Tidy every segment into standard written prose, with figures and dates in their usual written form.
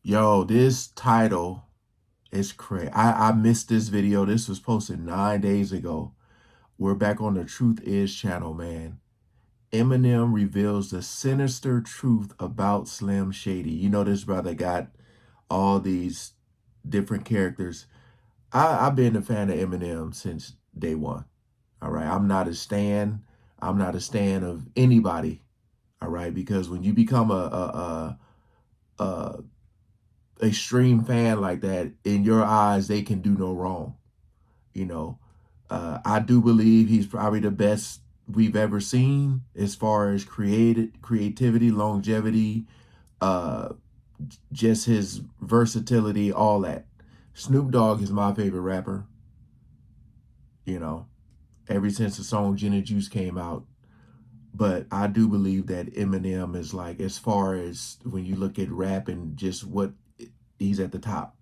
Yo, this title is crazy. I missed this video. This was posted 9 days ago. We're back on the Truth Is channel, man. Eminem reveals the sinister truth about Slim Shady. You know, this brother got all these different characters. I've been a fan of Eminem since day one. All right. I'm not a stan. I'm not a stan of anybody. All right. Because when you become a extreme fan like that, in your eyes, they can do no wrong. You know, I do believe he's probably the best we've ever seen as far as creativity, longevity, uh, just his versatility, all that. Snoop Dogg is my favorite rapper. You know, ever since the song Gin and Juice came out. But I do believe that Eminem is like, as far as when you look at rap and just what he's at the top.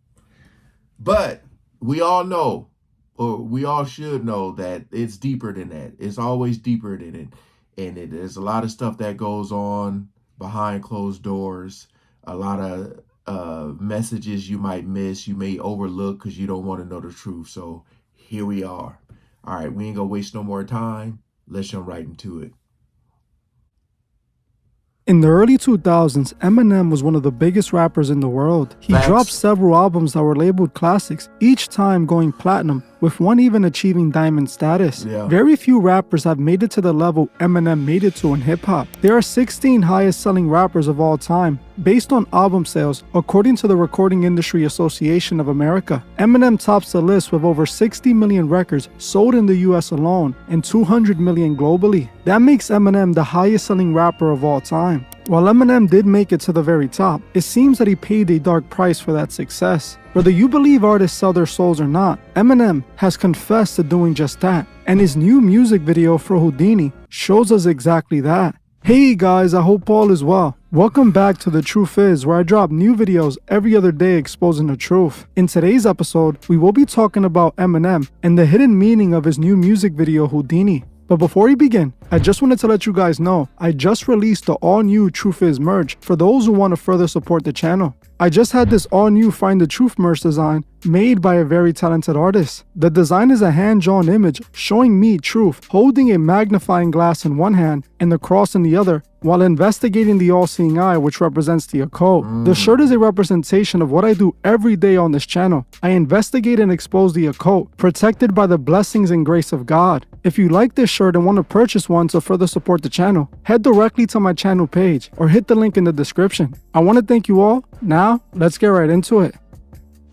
But we all know, or we all should know, that it's deeper than that. It's always deeper than it. And there's a lot of stuff that goes on behind closed doors, a lot of messages you might miss, you may overlook because you don't want to know the truth. So here we are. All right, we ain't gonna waste no more time. Let's jump right into it. In the early 2000s, Eminem was one of the biggest rappers in the world. He Facts. dropped several albums that were labeled classics, each time going platinum, with one even achieving diamond status. Yeah. Very few rappers have made it to the level Eminem made it to in hip-hop. There are 16 highest-selling rappers of all time, based on album sales, according to the Recording Industry Association of America. Eminem tops the list with over 60 million records sold in the US alone and 200 million globally. That makes Eminem the highest-selling rapper of all time. While Eminem did make it to the very top, it seems that he paid a dark price for that success. Whether you believe artists sell their souls or not, Eminem has confessed to doing just that, and his new music video for Houdini shows us exactly that. Hey guys, I hope all is well. Welcome back to The Truth Is, where I drop new videos every other day exposing the truth. In today's episode, we will be talking about Eminem and the hidden meaning of his new music video Houdini. But before we begin, I just wanted to let you guys know I just released the all-new Truth Is merch for those who want to further support the channel. I just had this all-new Find the Truth merch design made by a very talented artist. The design is a hand-drawn image showing me, Truth, holding a magnifying glass in one hand and the cross in the other, while investigating the all-seeing eye, which represents the occult. The shirt is a representation of what I do every day on this channel. I investigate and expose the occult, protected by the blessings and grace of God. If you like this shirt and want to purchase one to further support the channel, head directly to my channel page or hit the link in the description. I want to thank you all. Now, let's get right into it.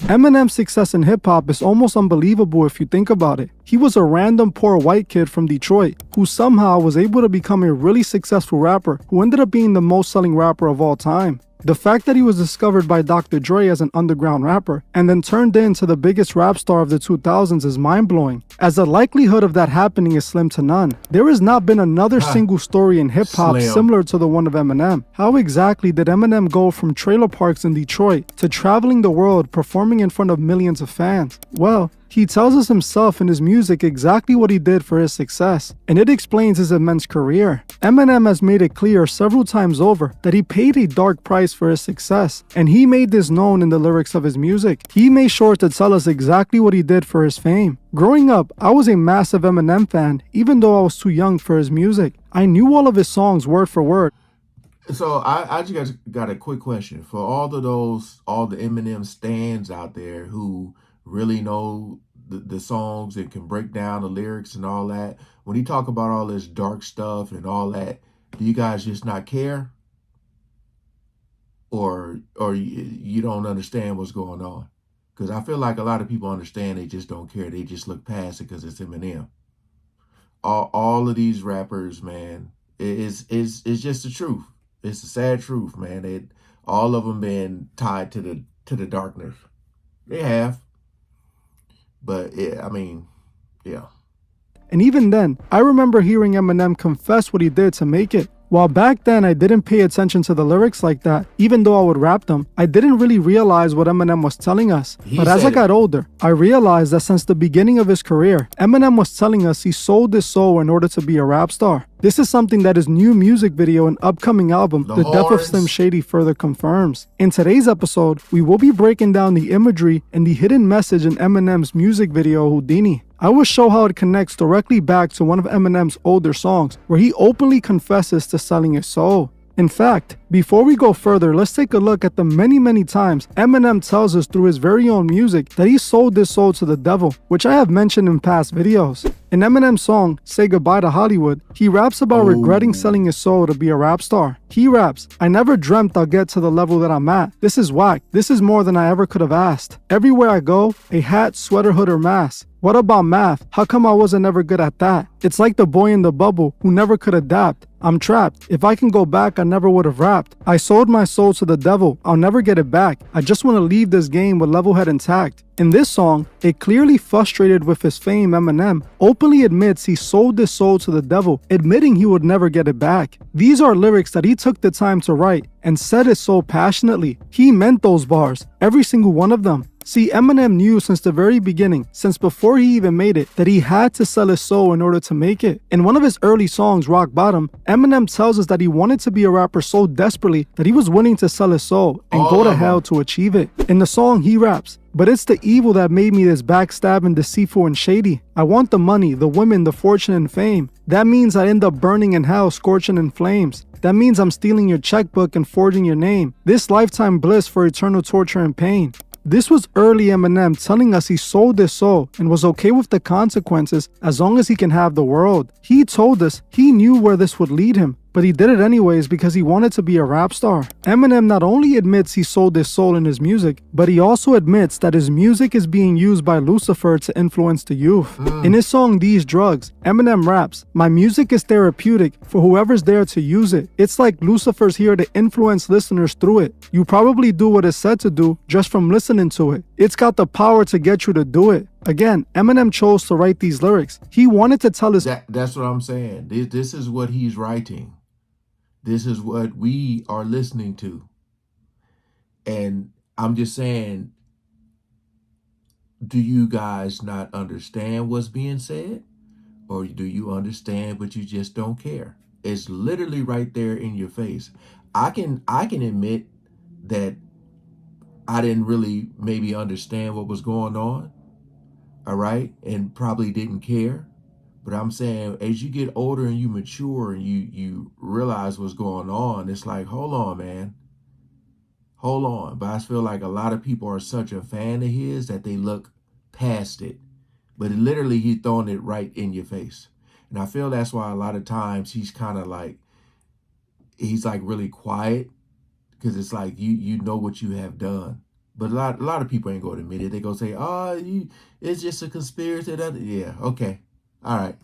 Eminem's success in hip-hop is almost unbelievable if you think about it. He was a random poor white kid from Detroit who somehow was able to become a really successful rapper who ended up being the most selling rapper of all time. The fact that he was discovered by Dr. Dre as an underground rapper and then turned into the biggest rap star of the 2000s is mind-blowing, as the likelihood of that happening is slim to none. There has not been another single story in hip-hop Slim. similar to the one of Eminem. How exactly did Eminem go from trailer parks in Detroit to traveling the world performing in front of millions of fans? Well, he tells us himself in his music exactly what he did for his success, and it explains his immense career. Eminem has made it clear several times over that he paid a dark price for his success, and he made this known in the lyrics of his music. He made sure to tell us exactly what he did for his fame. Growing up, I was a massive Eminem fan, even though I was too young for his music. I knew all of his songs word for word. So I just got a quick question for all the Eminem stans out there who really know the songs and can break down the lyrics and all that. When he talk about all this dark stuff and all that, do you guys just not care, or you don't understand what's going on? Because I feel like a lot of people understand, they just don't care. They just look past it because it's Eminem. All of these rappers, man, it's just the truth. It's the sad truth, man. All of them been tied to the darkness. They have. But yeah, I mean, yeah. And even then, I remember hearing Eminem confess what he did to make it. While back then I didn't pay attention to the lyrics like that, even though I would rap them, I didn't really realize what Eminem was telling us. But as I got older, I realized that since the beginning of his career, Eminem was telling us he sold his soul in order to be a rap star. This is something that his new music video and upcoming album, The Death of Slim Shady, further confirms. In today's episode, we will be breaking down the imagery and the hidden message in Eminem's music video Houdini. I will show how it connects directly back to one of Eminem's older songs, where he openly confesses to selling his soul. In fact, before we go further, let's take a look at the many times Eminem tells us through his very own music that he sold his soul to the devil, which I have mentioned in past videos. In Eminem's song, Say Goodbye to Hollywood, he raps about regretting selling his soul to be a rap star. He raps, I never dreamt I'll get to the level that I'm at. This is whack. This is more than I ever could have asked. Everywhere I go, a hat, sweater, hood, or mask. What about math? How come I wasn't ever good at that? It's like the boy in the bubble who never could adapt. I'm trapped. If I can go back, I never would have rapped. I sold my soul to the devil. I'll never get it back. I just want to leave this game with level head intact. In this song, a clearly frustrated with his fame Eminem openly admits he sold his soul to the devil, admitting he would never get it back. These are lyrics that he took the time to write and said it so passionately. He meant those bars, every single one of them. See, Eminem knew since the very beginning, since before he even made it, that he had to sell his soul in order to make it. In one of his early songs, Rock Bottom, Eminem tells us that he wanted to be a rapper so desperately that he was willing to sell his soul and go to hell to achieve it. In the song, he raps, but it's the evil that made me this backstabbing, deceitful, and shady. I want the money, the women, the fortune, and fame. That means I end up burning in hell, scorching in flames. That means I'm stealing your checkbook and forging your name. This lifetime bliss for eternal torture and pain. This was early Eminem telling us he sold his soul and was okay with the consequences as long as he can have the world. He told us he knew where this would lead him, but he did it anyways because he wanted to be a rap star. Eminem not only admits he sold his soul in his music, but he also admits that his music is being used by Lucifer to influence the youth. In his song These Drugs, Eminem raps, my music is therapeutic for whoever's there to use it. It's like Lucifer's here to influence listeners through it. You probably do what it's said to do just from listening to it. It's got the power to get you to do it. Again, Eminem chose to write these lyrics. He wanted to tell us that's what I'm saying. This is what he's writing. This is what we are listening to. And I'm just saying, do you guys not understand what's being said? Or do you understand but you just don't care? It's literally right there in your face. I can admit that I didn't really maybe understand what was going on. All right? And probably didn't care. But I'm saying, as you get older and you mature and you realize what's going on, it's like, hold on, man. Hold on. But I feel like a lot of people are such a fan of his that they look past it. But literally, he's throwing it right in your face. And I feel that's why a lot of times he's kind of like, he's like really quiet. Because it's like, you know what you have done. But a lot of people ain't going to admit it. They go say, it's just a conspiracy. Yeah, okay. All right.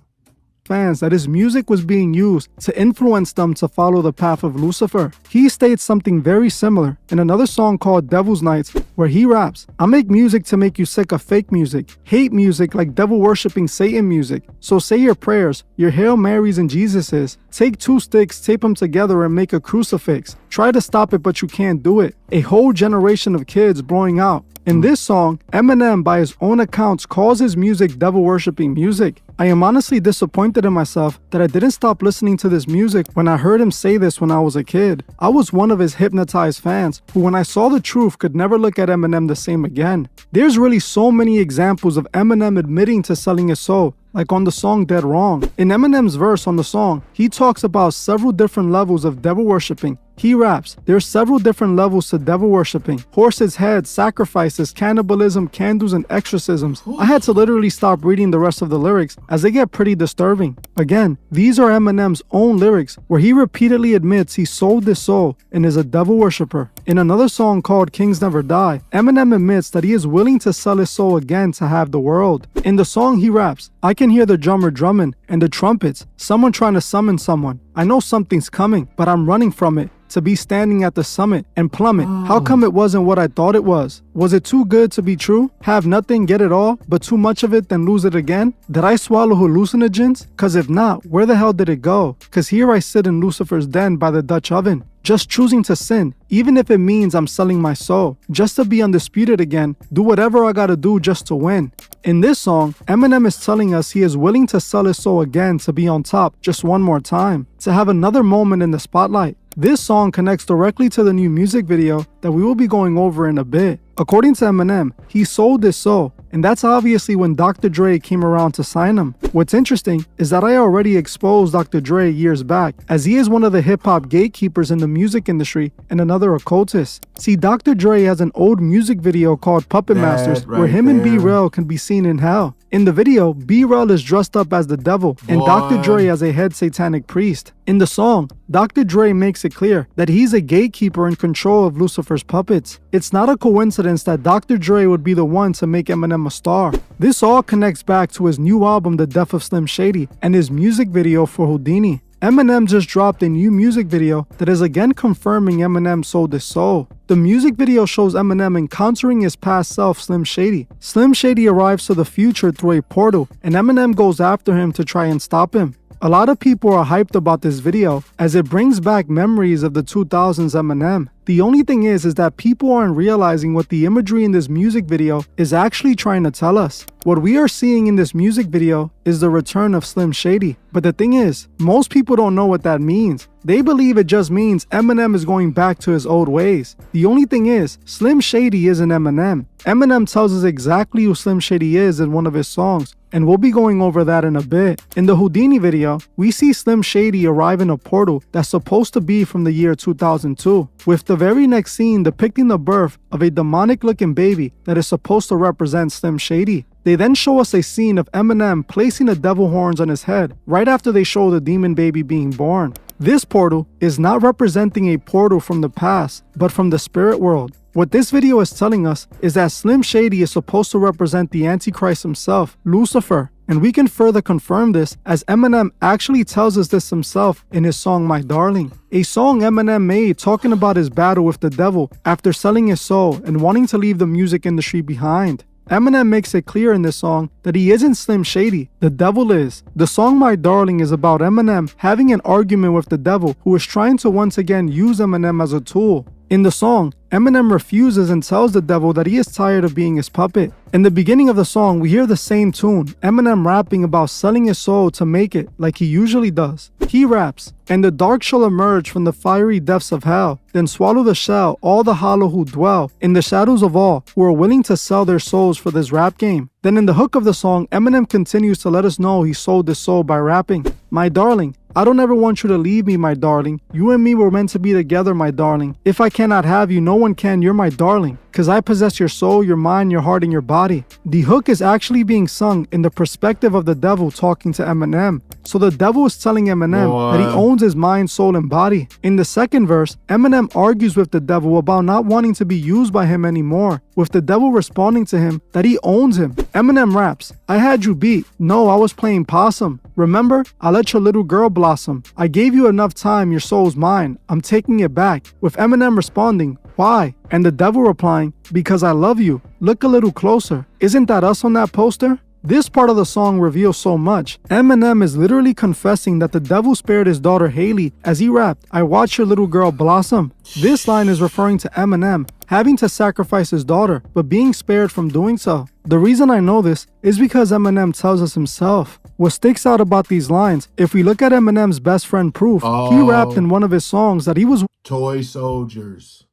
Fans that his music was being used to influence them to follow the path of Lucifer. He states something very similar in another song called Devil's Nights, where he raps, I make music to make you sick of fake music, hate music like devil-worshipping Satan music. So say your prayers, your Hail Marys and Jesuses. Take 2 sticks, tape them together and make a crucifix. Try to stop it, but you can't do it. A whole generation of kids blowing out. In this song, Eminem, by his own accounts, calls his music devil-worshipping music. I am honestly disappointed in myself that I didn't stop listening to this music when I heard him say this when I was a kid. I was one of his hypnotized fans who, when I saw the truth, could never look at Eminem the same again. There's really so many examples of Eminem admitting to selling his soul, like on the song Dead Wrong. In Eminem's verse on the song, he talks about several different levels of devil worshipping. He raps, there's several different levels to devil worshipping. Horses' heads, sacrifices, cannibalism, candles, and exorcisms. I had to literally stop reading the rest of the lyrics as they get pretty disturbing. Again, these are Eminem's own lyrics where he repeatedly admits he sold his soul and is a devil worshiper. In another song called Kings Never Die, Eminem admits that he is willing to sell his soul again to have the world. In the song he raps, I can hear the drummer drumming and the trumpets, someone trying to summon someone. I know something's coming, but I'm running from it. to be standing at the summit and plummet. How Oh, come it wasn't what I thought it was? Was it too good to be true? Have nothing, get it all, but too much of it, then lose it again? Did I swallow hallucinogens? Cause if not, where the hell did it go? Cause here I sit in Lucifer's den by the Dutch oven, just choosing to sin, even if it means I'm selling my soul, just to be undisputed again, do whatever I gotta do just to win. In this song, Eminem is telling us he is willing to sell his soul again to be on top just one more time, to have another moment in the spotlight. This song connects directly to the new music video that we will be going over in a bit. According to Eminem, he sold his soul, and that's obviously when Dr. Dre came around to sign him. What's interesting is that I already exposed Dr. Dre years back, as he is one of the hip-hop gatekeepers in the music industry and another occultist. See, Dr. Dre has an old music video called Puppet Masters right where him and there. B-Rel can be seen in hell. In the video, B-Rel is dressed up as the devil and Dr. Dre as a head satanic priest. In the song, Dr. Dre makes it clear that he's a gatekeeper in control of Lucifer's puppets. It's not a coincidence that Dr. Dre would be the one to make Eminem a star. This all connects back to his new album, The Death of Slim Shady, and his music video for Houdini. Eminem just dropped a new music video that is again confirming Eminem sold his soul. The music video shows Eminem encountering his past self, Slim Shady. Slim Shady arrives to the future through a portal, and Eminem goes after him to try and stop him. A lot of people are hyped about this video as it brings back memories of the 2000s Eminem. The only thing is that people aren't realizing what the imagery in this music video is actually trying to tell us. What we are seeing in this music video is the return of Slim Shady. But the thing is, most people don't know what that means. They believe it just means Eminem is going back to his old ways. The only thing is, Slim Shady isn't Eminem. Eminem tells us exactly who Slim Shady is in one of his songs, and we'll be going over that in a bit. In the Houdini video, we see Slim Shady arrive in a portal that's supposed to be from the year 2002, with the very next scene depicting the birth of a demonic-looking baby that is supposed to represent Slim Shady. They then show us a scene of Eminem placing the devil horns on his head right after they show the demon baby being born. This portal is not representing a portal from the past, but from the spirit world. What this video is telling us is that Slim Shady is supposed to represent the Antichrist himself, Lucifer. And we can further confirm this as Eminem actually tells us this himself in his song My Darling, a song Eminem made talking about his battle with the devil after selling his soul and wanting to leave the music industry behind. Eminem makes it clear in this song that he isn't Slim Shady, the devil is. The song My Darling is about Eminem having an argument with the devil who is trying to once again use Eminem as a tool. In the song, Eminem refuses and tells the devil that he is tired of being his puppet. In the beginning of the song, we hear the same tune, Eminem rapping about selling his soul to make it, like he usually does. He raps, "And the dark shall emerge from the fiery depths of hell, then swallow the shell, all the hollow who dwell in the shadows of all who are willing to sell their souls for this rap game." Then in the hook of the song, Eminem continues to let us know he sold his soul by rapping, "My darling, I don't ever want you to leave me, my darling. You and me were meant to be together, my darling. If I cannot have you, no one can, you're my darling. Cause I possess your soul, your mind, your heart, and your body." The hook is actually being sung in the perspective of the devil talking to Eminem. So the devil is telling Eminem that he owns his mind, soul, and body. In the second verse, Eminem argues with the devil about not wanting to be used by him anymore, with the devil responding to him that he owns him. Eminem raps, "I had you beat. No, I was playing possum. Remember? I let your little girl blossom. I gave you enough time, your soul's mine. I'm taking it back." With Eminem responding, "Why?" And the devil replying, "Because I love you. Look a little closer. Isn't that us on that poster?" This part of the song reveals so much. Eminem is literally confessing that the devil spared his daughter Haley as he rapped, "I watched your little girl blossom." This line is referring to Eminem having to sacrifice his daughter, but being spared from doing so. The reason I know this is because Eminem tells us himself. What sticks out about these lines, if we look at Eminem's best friend Proof, he rapped in one of his songs that he was Toy soldiers.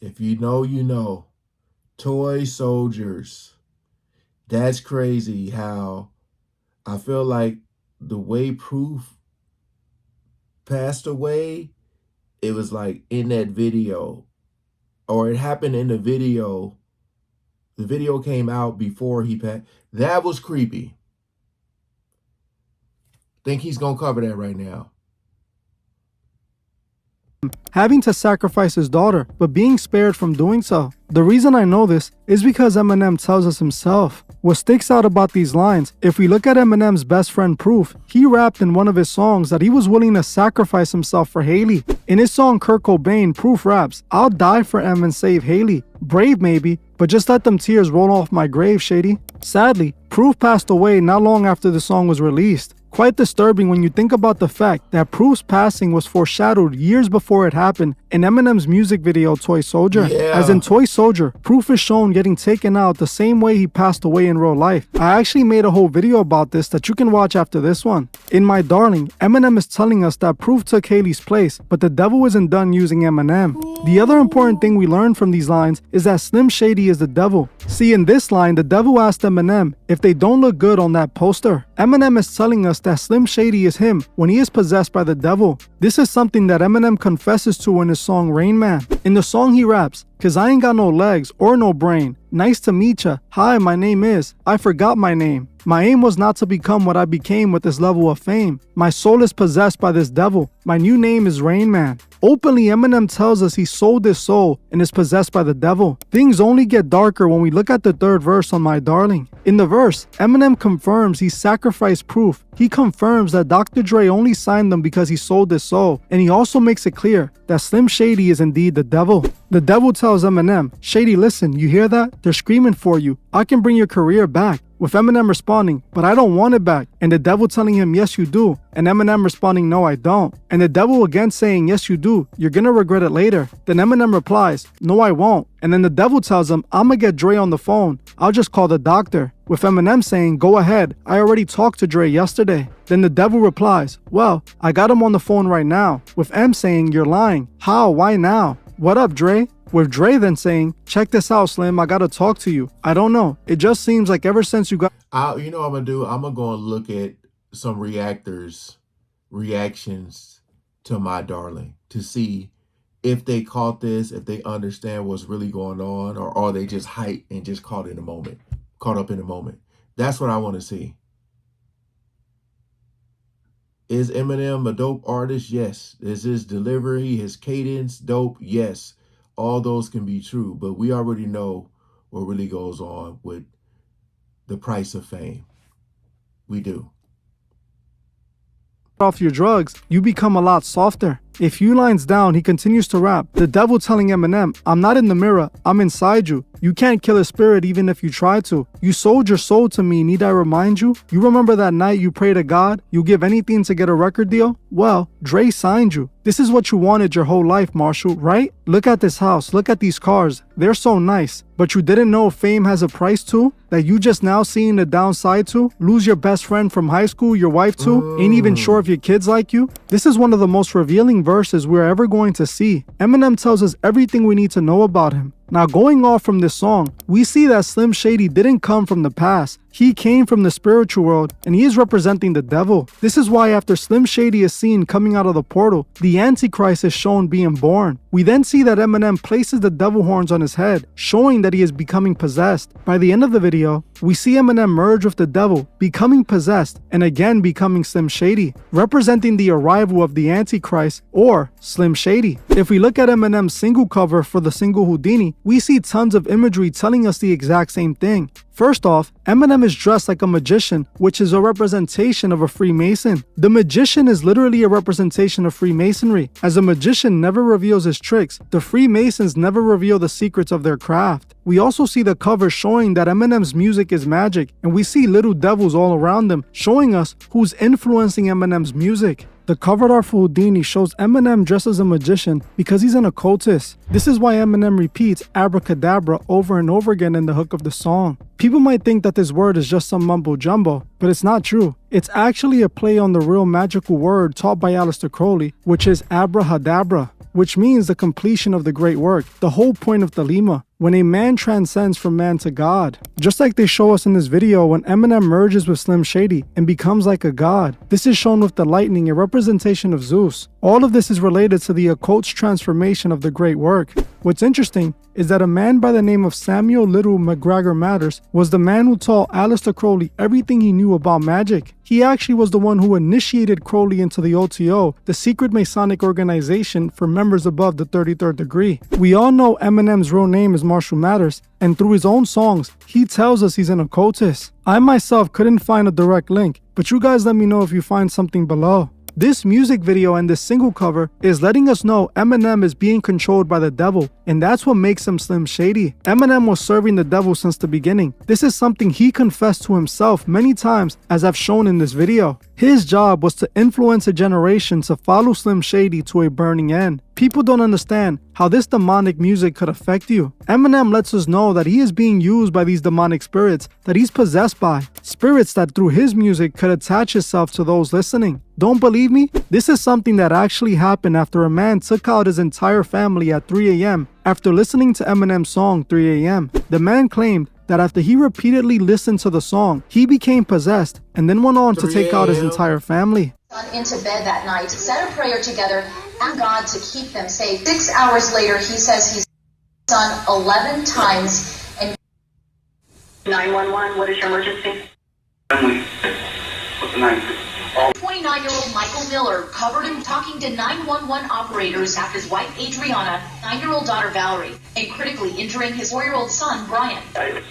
If you know, you know. Toy soldiers. That's crazy how I feel like the way Proof passed away, it was like in that video, or it happened in the video. The video came out before he passed. That was creepy. Think he's gonna cover that right now. having to sacrifice his daughter, but being spared from doing so. The reason I know this is because Eminem tells us himself. What sticks out about these lines, if we look at Eminem's best friend Proof, he rapped in one of his songs that he was willing to sacrifice himself for Haley. In his song Kurt Cobain, Proof raps, "I'll die for Em and save Haley. Brave maybe, but just let them tears roll off my grave, Shady." Sadly, Proof passed away not long after the song was released. Quite disturbing when you think about the fact that Proof's passing was foreshadowed years before it happened in Eminem's music video Toy Soldier. Yeah. As in Toy Soldier, Proof is shown getting taken out the same way he passed away in real life. I actually made a whole video about this that you can watch after this one. In My Darling, Eminem is telling us that Proof took Haley's place, but the devil isn't done using Eminem. The other important thing we learn from these lines is that Slim Shady is the devil. See, in this line, the devil asked Eminem if they don't look good on that poster. Eminem is telling us that Slim Shady is him when he is possessed by the devil. This is something that Eminem confesses to in his song Rain Man. In the song he raps, "Cause I ain't got no legs or no brain. Nice to meet ya. Hi, my name is. I forgot my name. My aim was not to become what I became with this level of fame. My soul is possessed by this devil. My new name is Rain Man." Openly, Eminem tells us he sold his soul and is possessed by the devil. Things only get darker when we look at the third verse on My Darling. In the verse, Eminem confirms he sacrificed Proof. He confirms that Dr. Dre only signed them because he sold his soul, and he also makes it clear that Slim Shady is indeed the devil. The devil tells Eminem, "Shady, listen, you hear that? They're screaming for you. I can bring your career back." With Eminem responding, "But I don't want it back." And the devil telling him, "Yes, you do." And Eminem responding, "No, I don't." And the devil again saying, "Yes, you do. You're gonna regret it later." Then Eminem replies, "No, I won't." And then the devil tells him, "I'ma get Dre on the phone. I'll just call the doctor." With Eminem saying, "Go ahead. I already talked to Dre yesterday." Then the devil replies, "Well, I got him on the phone right now." With M saying, "You're lying. How? Why now? What up, Dre?" With Dre then saying, "Check this out, Slim. I gotta talk to you. I don't know. It just seems like ever since you got..." You know what I'm gonna do? I'm gonna go and look at some reactions to My Darling to see if they caught this, if they understand what's really going on, or are they just hype and just caught up in the moment. That's what I want to see. Is Eminem a dope artist? Yes. Is his delivery, his cadence dope? Yes. All those can be true, but we already know what really goes on with the price of fame. We do. Off your drugs, you become a lot softer. A few lines down, he continues to rap, the devil telling Eminem, "I'm not in the mirror, I'm inside you. You can't kill a spirit even if you try to. You sold your soul to me, need I remind you? You remember that night you prayed to God? You give anything to get a record deal? Well, Dre signed you. This is what you wanted your whole life, Marshall, right? Look at this house, look at these cars. They're so nice. But you didn't know fame has a price too? That you just now seeing the downside to? Lose your best friend from high school, your wife too? Ain't even sure if your kids like you?" This is one of the most revealing verses we're ever going to see. Eminem tells us everything we need to know about him. Now, going off from this song, we see that Slim Shady didn't come from the past. He came from the spiritual world, and he is representing the devil. This is why after Slim Shady is seen coming out of the portal, the Antichrist is shown being born. We then see that Eminem places the devil horns on his head, showing that he is becoming possessed. By the end of the video, we see Eminem merge with the devil, becoming possessed, and again becoming Slim Shady, representing the arrival of the Antichrist, or Slim Shady. If we look at Eminem's single cover for the single Houdini, we see tons of imagery telling us the exact same thing. First off, Eminem is dressed like a magician, which is a representation of a Freemason. The magician is literally a representation of Freemasonry. As a magician never reveals his tricks, the Freemasons never reveal the secrets of their craft. We also see the cover showing that Eminem's music is magic, and we see little devils all around him, showing us who's influencing Eminem's music. The cover art for Houdini shows Eminem dressed as a magician because he's an occultist. This is why Eminem repeats abracadabra over and over again in the hook of the song. People might think that this word is just some mumbo jumbo, but it's not true. It's actually a play on the real magical word taught by Aleister Crowley, which is abrahadabra, which means the completion of the great work, the whole point of Thelema, when a man transcends from man to God. Just like they show us in this video when Eminem merges with Slim Shady and becomes like a god. This is shown with the lightning, a representation of Zeus. All of this is related to the occult's transformation of the great work. What's interesting is that a man by the name of Samuel Little McGregor Matters was the man who taught Aleister Crowley everything he knew about magic. He actually was the one who initiated Crowley into the OTO, the secret Masonic organization for members above the 33rd degree. We all know Eminem's real name is Marshall Mathers, and through his own songs, he tells us he's an occultist. I myself couldn't find a direct link, but you guys let me know if you find something below. This music video and this single cover is letting us know Eminem is being controlled by the devil, and that's what makes him Slim Shady. Eminem was serving the devil since the beginning. This is something he confessed to himself many times, as I've shown in this video. His job was to influence a generation to follow Slim Shady to a burning end. People don't understand how this demonic music could affect you. Eminem lets us know that he is being used by these demonic spirits that he's possessed by. Spirits that through his music could attach itself to those listening. Don't believe me? This is something that actually happened after a man took out his entire family at 3 a.m. after listening to Eminem's song 3 a.m. The man claimed that after he repeatedly listened to the song, he became possessed and then went on to take out his entire family. Into bed that night, said a prayer together, asked God to keep them safe. 6 hours later, he says he's son 11 times. And 911, what is your emergency? What's the name? 29-year-old Michael Miller covered him talking to 911 operators after his wife Adriana, 9-year-old daughter Valerie, and critically injuring his 4-year-old son Brian.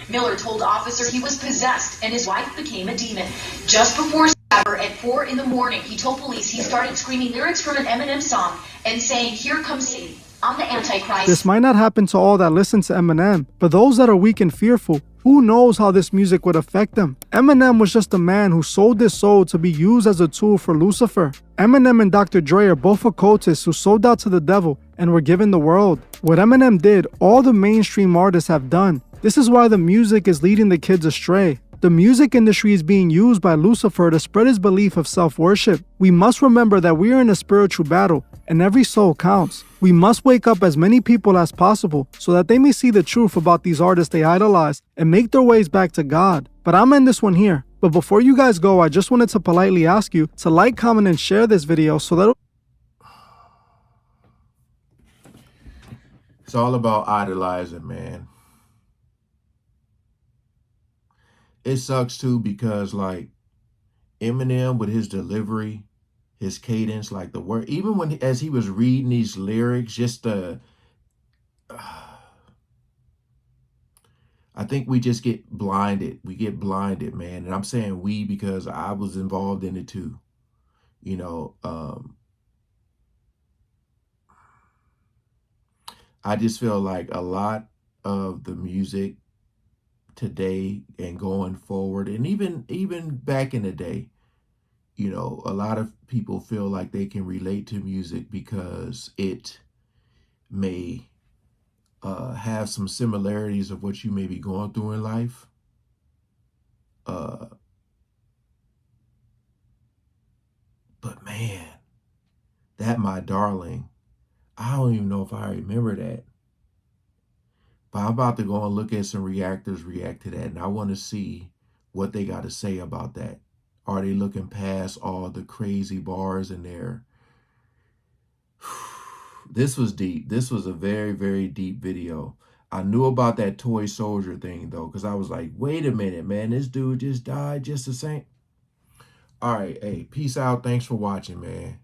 Miller told officers he was possessed and his wife became a demon. Just before at 4 in the morning, he told police he started screaming lyrics from an Eminem song and saying, "Here comes Satan, I'm the Antichrist." This might not happen to all that listen to Eminem, but those that are weak and fearful, who knows how this music would affect them? Eminem was just a man who sold his soul to be used as a tool for Lucifer. Eminem and Dr. Dre are both occultists who sold out to the devil and were given the world. What Eminem did, all the mainstream artists have done. This is why the music is leading the kids astray. The music industry is being used by Lucifer to spread his belief of self-worship. We must remember that we are in a spiritual battle, and every soul counts. We must wake up as many people as possible so that they may see the truth about these artists they idolize and make their ways back to God. But I'm in this one here. But before you guys go, I just wanted to politely ask you to like, comment, and share this video so that It's all about idolizing, man. It sucks too because like Eminem with his delivery, his cadence, like the word, even when as he was reading these lyrics, just I think we just get blinded. We get blinded, man. And I'm saying we because I was involved in it too. You know, I just feel like a lot of the music today and going forward, and even back in the day, you know, a lot of people feel like they can relate to music because it may have some similarities of what you may be going through in life. But man, that My Darling, I don't even know if I remember that. But I'm about to go and look at some reactors react to that, and I want to see what they got to say about that. Are they looking past all the crazy bars in there? This was deep. This was a very, very deep video. I knew about that toy soldier thing, though, because I was like, wait a minute, man. This dude just died just the same. All right. Hey, peace out. Thanks for watching, man.